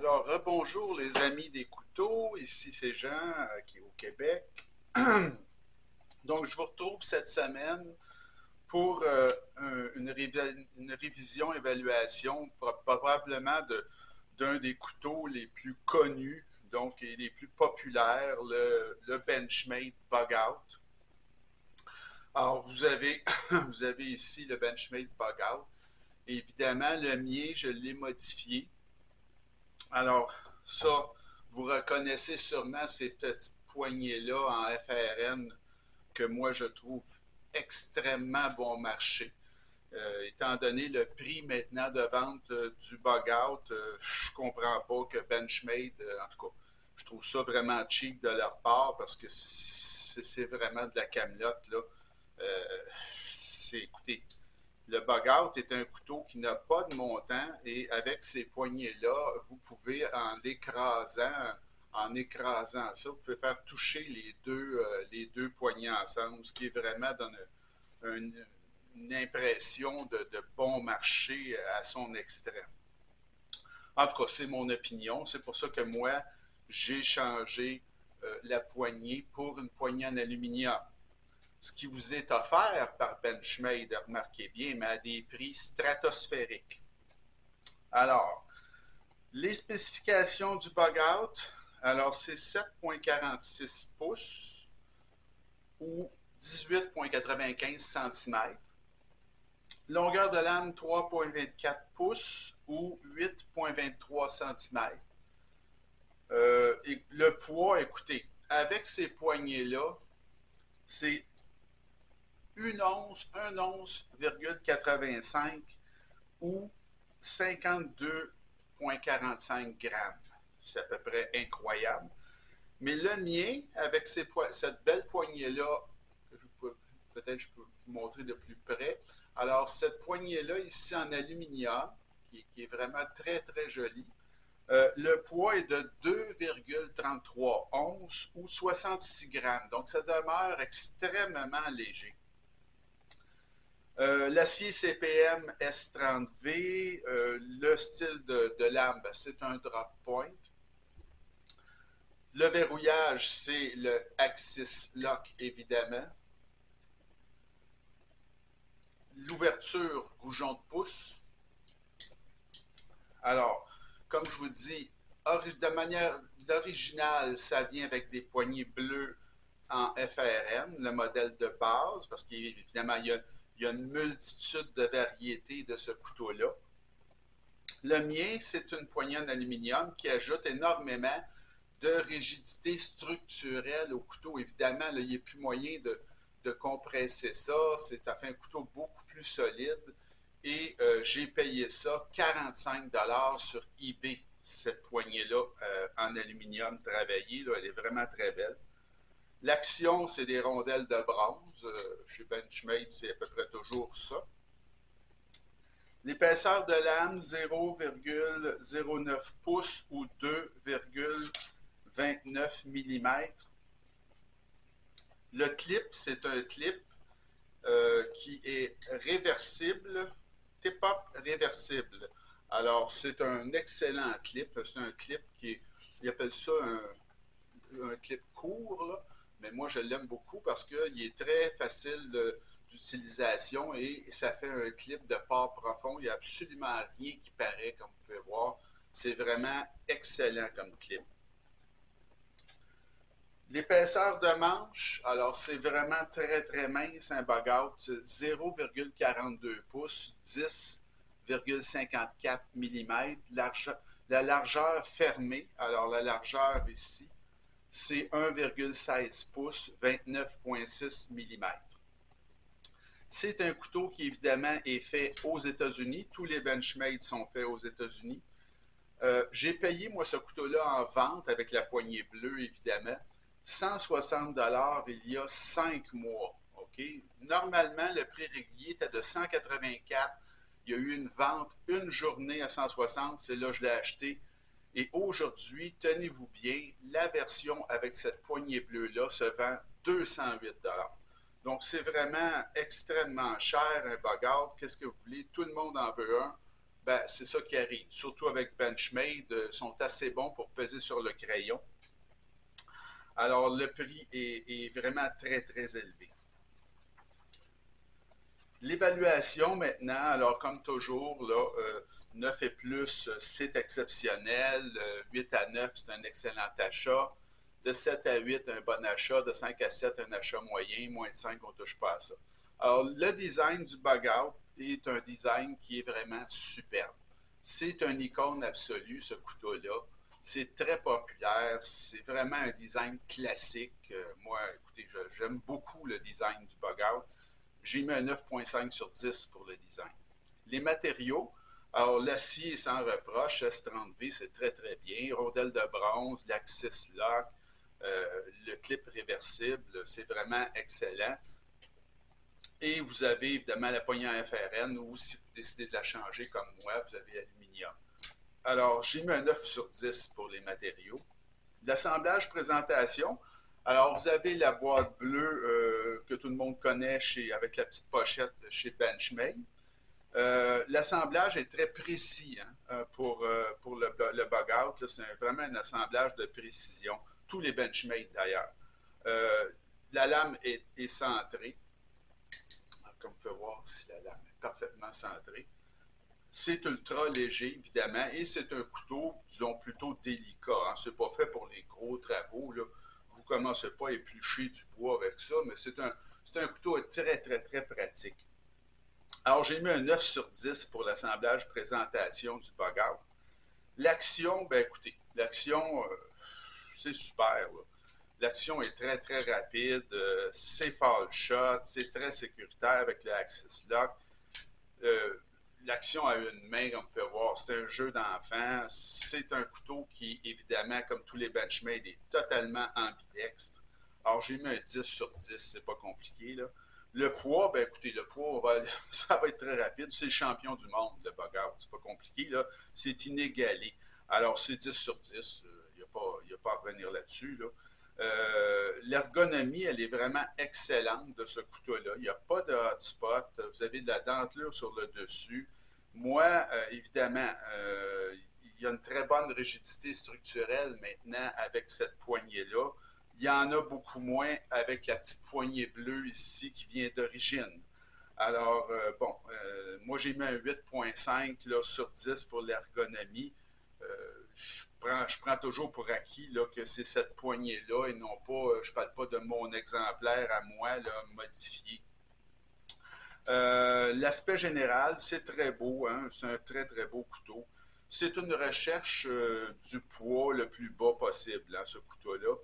Alors, rebonjour les amis des couteaux, ici c'est Jean qui est au Québec. Donc, je vous retrouve cette semaine pour une révision, évaluation probablement d'un des couteaux les plus connus, donc et les plus populaires, le Benchmade Bug Out. Alors, vous avez ici le Benchmade Bug Out. Évidemment, le mien, je l'ai modifié. Alors, ça, vous reconnaissez sûrement ces petites poignées-là en FRN que moi je trouve extrêmement bon marché. Étant donné le prix maintenant de vente du bug out, je comprends pas que Benchmade, en tout cas, je trouve ça vraiment cheap de leur part parce que c'est vraiment de la camelote là. Écoutez, le bug out est un couteau qui n'a pas de montant et avec ces poignées-là, vous pouvez en écrasant ça, vous pouvez faire toucher les deux poignées ensemble, ce qui est vraiment donne une impression de bon marché à son extrême. En tout cas, c'est mon opinion. C'est pour ça que moi, j'ai changé la poignée pour une poignée en aluminium. Ce qui vous est offert par Benchmade, remarquez bien, mais à des prix stratosphériques. Alors, les spécifications du bug out, alors c'est 7,46 pouces ou 18,95 cm. Longueur de lame 3,24 pouces ou 8,23 cm. Et le poids, écoutez, avec ces poignées-là, c'est 1 once,85 ou 52,45 grammes. C'est à peu près incroyable. Mais le mien, avec cette belle poignée-là, peut-être je peux vous montrer de plus près. Alors, cette poignée-là, ici en aluminium, qui est vraiment très, très jolie, le poids est de 2,33 onces ou 66 grammes. Donc, ça demeure extrêmement léger. L'acier CPM S30V, le style de lame, c'est un drop point. Le verrouillage, c'est le Axis Lock, évidemment. L'ouverture, goujon de pouce. Alors, comme je vous dis, de manière originale, ça vient avec des poignées bleues en FRN, le modèle de base, parce qu'évidemment, il y a une multitude de variétés de ce couteau-là. Le mien, c'est une poignée en aluminium qui ajoute énormément de rigidité structurelle au couteau. Évidemment, là, il n'y a plus moyen de compresser ça. Ça fait un couteau beaucoup plus solide. Et j'ai payé ça 45 $ sur eBay, cette poignée-là en aluminium travaillé. Là, elle est vraiment très belle. L'action, c'est des rondelles de bronze. Chez Benchmade, c'est à peu près toujours ça. L'épaisseur de lame, 0,09 pouces ou 2,29 mm. Le clip, c'est un clip qui est réversible, tip-up réversible. Alors, c'est un excellent clip. C'est un clip ils appellent ça un clip court, là. Mais moi, je l'aime beaucoup parce qu'il est très facile d'utilisation et ça fait un clip de port profond. Il n'y a absolument rien qui paraît, comme vous pouvez voir. C'est vraiment excellent comme clip. L'épaisseur de manche, alors c'est vraiment très très mince, un bug out, 0,42 pouces, 10,54 mm. La largeur fermée, alors la largeur ici, c'est 1,16 pouces, 29,6 mm. C'est un couteau qui évidemment est fait aux États-Unis. Tous les Benchmade sont faits aux États-Unis. J'ai payé moi ce couteau-là en vente avec la poignée bleue évidemment. 160 $ il y a 5 mois. Okay? Normalement, le prix régulier était de 184. Il y a eu une vente, une journée à 160. C'est là que je l'ai acheté. Et aujourd'hui, tenez-vous bien, la version avec cette poignée bleue-là se vend 208 $. Donc, c'est vraiment extrêmement cher, un bug out. Qu'est-ce que vous voulez? Tout le monde en veut un. Ben, c'est ça qui arrive. Surtout avec Benchmade, sont assez bons pour peser sur le crayon. Alors, le prix est vraiment très, très élevé. L'évaluation maintenant, alors comme toujours, là, 9 et plus, c'est exceptionnel. 8 à 9, c'est un excellent achat. De 7 à 8, un bon achat. De 5 à 7, un achat moyen. Moins de 5, on ne touche pas à ça. Alors, le design du bug-out est un design qui est vraiment superbe. C'est un icône absolu, ce couteau-là. C'est très populaire. C'est vraiment un design classique. Moi, écoutez, j'aime beaucoup le design du bug-out. J'ai mis un 9,5 sur 10 pour le design. Les matériaux, alors l'acier est sans reproche, S30V, c'est très très bien. Rondelle de bronze, l'Axis Lock, le clip réversible, c'est vraiment excellent. Et vous avez évidemment la poignée en FRN ou si vous décidez de la changer comme moi, vous avez aluminium. Alors, j'ai mis un 9 sur 10 pour les matériaux. L'assemblage présentation, alors vous avez la boîte bleue que tout le monde connaît avec la petite pochette chez Benchmade. L'assemblage est très précis pour le bug-out. C'est vraiment un assemblage de précision. Tous les Benchmade d'ailleurs. La lame est centrée. Comme vous pouvez voir, si la lame est parfaitement centrée. C'est ultra léger, évidemment, et c'est un couteau, disons, plutôt délicat. Hein. C'est pas fait pour les gros travaux. Là. Vous ne commencez pas à éplucher du bois avec ça, mais c'est un couteau très, très, très pratique. Alors, j'ai mis un 9 sur 10 pour l'assemblage présentation du bug-out. L'action, ben écoutez, l'action, c'est super. L'action est très, très rapide. C'est fall shot, c'est très sécuritaire avec le Axis Lock. L'action à une main, comme vous pouvez voir, c'est un jeu d'enfant. C'est un couteau qui, évidemment, comme tous les Benchmade, est totalement ambidextre. Alors, j'ai mis un 10 sur 10, c'est pas compliqué. Là. Le poids, ben écoutez, le poids, ça va être très rapide. C'est le champion du monde, le bug-out. C'est pas compliqué, là. C'est inégalé. Alors, c'est 10 sur 10. Il n'y a pas à revenir là-dessus, là. L'ergonomie, elle est vraiment excellente de ce couteau-là. Il n'y a pas de hotspot. Vous avez de la dentelure sur le dessus. Moi, évidemment, il y a une très bonne rigidité structurelle maintenant avec cette poignée-là. Il y en a beaucoup moins avec la petite poignée bleue ici qui vient d'origine. Alors, moi j'ai mis un 8,5 sur 10 pour l'ergonomie. Je prends toujours pour acquis là, que c'est cette poignée-là et non pas, je ne parle pas de mon exemplaire à moi, là, modifié. L'aspect général, c'est très beau, hein? C'est un très très beau couteau. C'est une recherche du poids le plus bas possible, hein, ce couteau-là.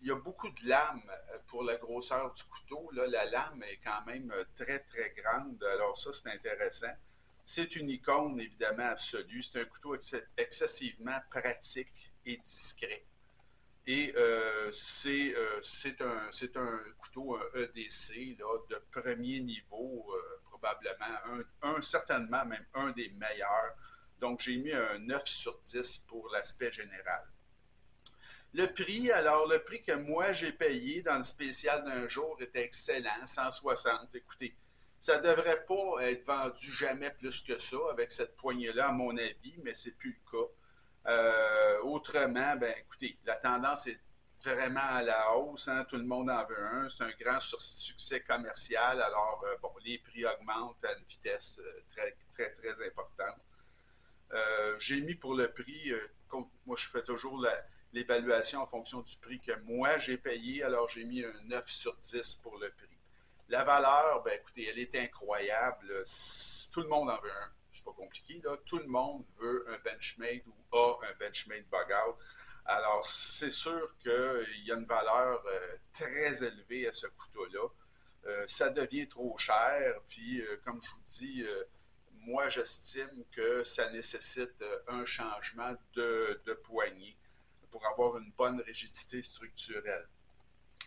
Il y a beaucoup de lames pour la grosseur du couteau. Là, la lame est quand même très très grande, alors ça c'est intéressant. C'est une icône évidemment absolue. C'est un couteau excessivement pratique et discret. Et c'est un couteau, un EDC là, de premier niveau, probablement, certainement même un des meilleurs. Donc j'ai mis un 9 sur 10 pour l'aspect général. Le prix, alors le prix que moi j'ai payé dans le spécial d'un jour était excellent, 160. Écoutez, ça ne devrait pas être vendu jamais plus que ça avec cette poignée-là, à mon avis, mais c'est plus le cas. Autrement, ben écoutez, la tendance est vraiment à la hausse. Hein, tout le monde en veut un. C'est un grand succès commercial. Alors, les prix augmentent à une vitesse très, très, très importante. J'ai mis pour le prix, moi je fais toujours l'évaluation en fonction du prix que moi j'ai payé. Alors, j'ai mis un 9 sur 10 pour le prix. La valeur, ben écoutez, elle est incroyable. Tout le monde en veut un. C'est pas compliqué, là. Tout le monde veut un Benchmade ou a un Benchmade Bug-Out. Alors, c'est sûr qu'il y a une valeur très élevée à ce couteau-là. Ça devient trop cher. Puis, comme je vous dis, moi, j'estime que ça nécessite un changement de poignée pour avoir une bonne rigidité structurelle.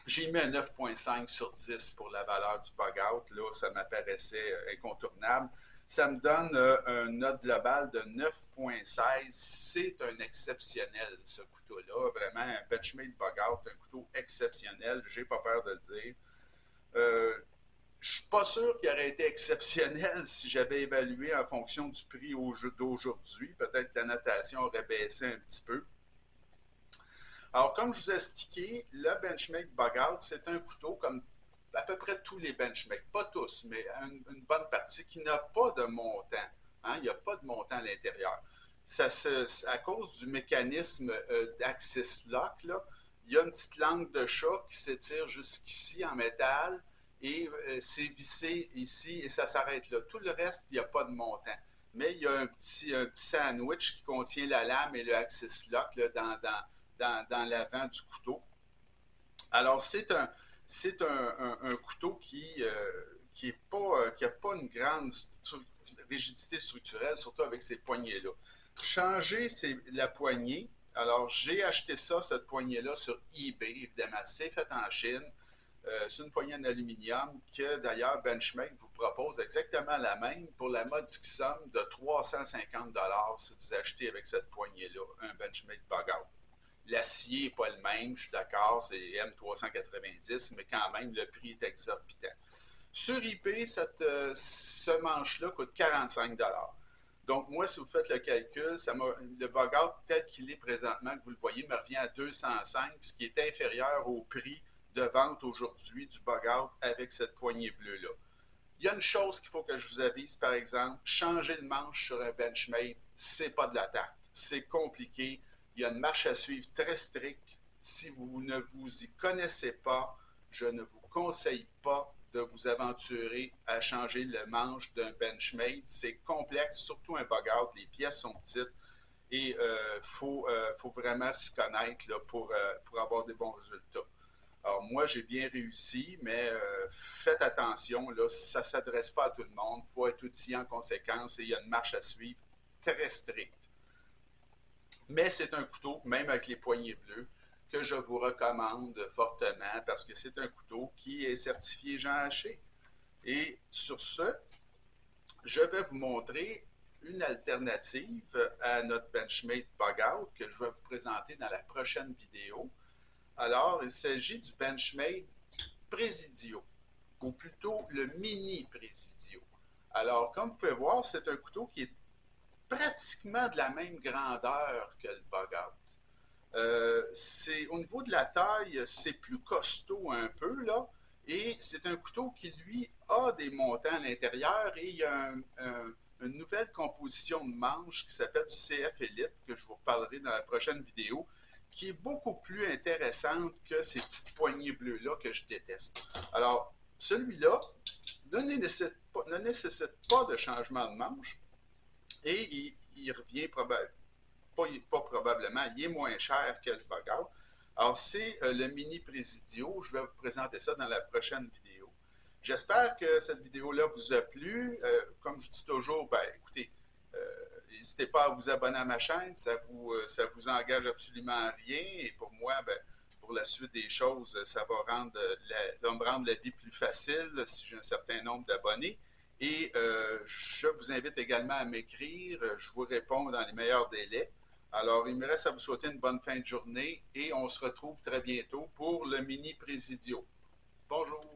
J'ai mis un 9,5 sur 10 pour la valeur du bug-out. Là, ça m'apparaissait incontournable. Ça me donne une note globale de 9,16. C'est un exceptionnel, ce couteau-là. Vraiment, un Benchmade bug-out, un couteau exceptionnel. J'ai pas peur de le dire. Je ne suis pas sûr qu'il aurait été exceptionnel si j'avais évalué en fonction du prix d'aujourd'hui. Peut-être que la notation aurait baissé un petit peu. Alors, comme je vous ai expliqué, le Benchmade Bug-Out, c'est un couteau comme à peu près tous les benchmarks, pas tous, mais une bonne partie, qui n'a pas de montant. Hein? Il n'y a pas de montant à l'intérieur. À cause du mécanisme d'Axis Lock, là, il y a une petite langue de chat qui s'étire jusqu'ici en métal et c'est vissé ici et ça s'arrête là. Tout le reste, il n'y a pas de montant. Mais il y a un petit sandwich qui contient la lame et le Axis Lock là, dans l'avant du couteau. Alors, c'est un couteau qui n'a pas une grande rigidité structurelle, surtout avec ces poignées-là. Changer la poignée. Alors, j'ai acheté cette poignée-là sur eBay, évidemment. C'est fait en Chine. C'est une poignée en aluminium que, d'ailleurs, Benchmade vous propose exactement la même pour la modique somme de 350 $ si vous achetez avec cette poignée-là un Benchmade Bug-Out. L'acier n'est pas le même, je suis d'accord, c'est M390, mais quand même, le prix est exorbitant. Sur eBay, ce manche-là coûte 45 $. Donc, moi, si vous faites le calcul, le bug-out tel qu'il est présentement, que vous le voyez, me revient à 205, ce qui est inférieur au prix de vente aujourd'hui du bug-out avec cette poignée bleue-là. Il y a une chose qu'il faut que je vous avise, par exemple, changer le manche sur un Benchmade, c'est pas de la tarte. C'est compliqué. Il y a une marche à suivre très stricte. Si vous ne vous y connaissez pas, je ne vous conseille pas de vous aventurer à changer le manche d'un Benchmade. C'est complexe, surtout un bug-out. Les pièces sont petites et faut vraiment s'y connaître là, pour avoir des bons résultats. Alors, moi, j'ai bien réussi, mais faites attention, là, ça ne s'adresse pas à tout le monde. Il faut être outillé en conséquence et il y a une marche à suivre très stricte. Mais c'est un couteau, même avec les poignées bleues, que je vous recommande fortement parce que c'est un couteau qui est certifié Jean Haché. Et sur ce, je vais vous montrer une alternative à notre Benchmade Bug-Out que je vais vous présenter dans la prochaine vidéo. Alors, il s'agit du Benchmade Presidio, ou plutôt le Mini Presidio. Alors, comme vous pouvez voir, c'est un couteau qui est pratiquement de la même grandeur que le Bug-Out. Au niveau de la taille, c'est plus costaud un peu, là, et c'est un couteau qui, lui, a des montants à l'intérieur et il y a une nouvelle composition de manche qui s'appelle du CF Elite, que je vous reparlerai dans la prochaine vidéo, qui est beaucoup plus intéressante que ces petites poignées bleues-là que je déteste. Alors, celui-là ne nécessite pas de changement de manche et il revient pas probablement, il est moins cher que le Bug-Out. Alors, c'est le Mini Presidio. Je vais vous présenter ça dans la prochaine vidéo. J'espère que cette vidéo-là vous a plu. Comme je dis toujours, écoutez, n'hésitez pas à vous abonner à ma chaîne, ça vous engage absolument à rien. Et pour moi, pour la suite des choses, ça va me rendre la vie plus facile si j'ai un certain nombre d'abonnés. Et je vous invite également à m'écrire. Je vous réponds dans les meilleurs délais. Alors, il me reste à vous souhaiter une bonne fin de journée et on se retrouve très bientôt pour le Mini Presidio. Bonjour!